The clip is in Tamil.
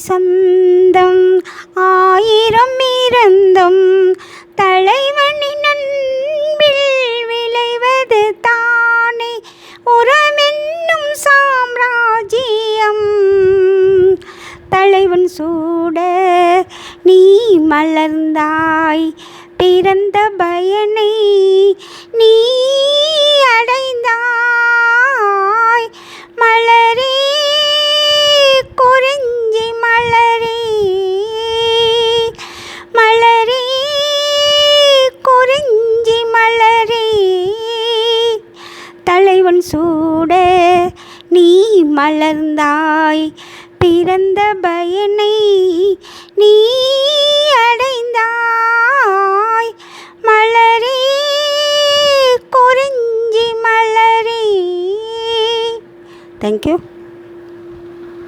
சொந்தம் ஆயிரம் இருந்தும் தலைவனின் அன்பில் விளைவது தானே உறவென்னும் சாம்ராஜ்யம். தலைவன் சூட நீ மலர்ந்தாய், பிறந்த பயனை நீ அடைந்தாய். மலரே குறிஞ்சி மலரே, மலரே குறிஞ்சி மலரே, தலைவன் சூட நீ மலர்ந்தாய், பிறந்த பயனை நீ அடைந்தாய். மலரே குறிஞ்சி மலரே. தேங்க்யூ.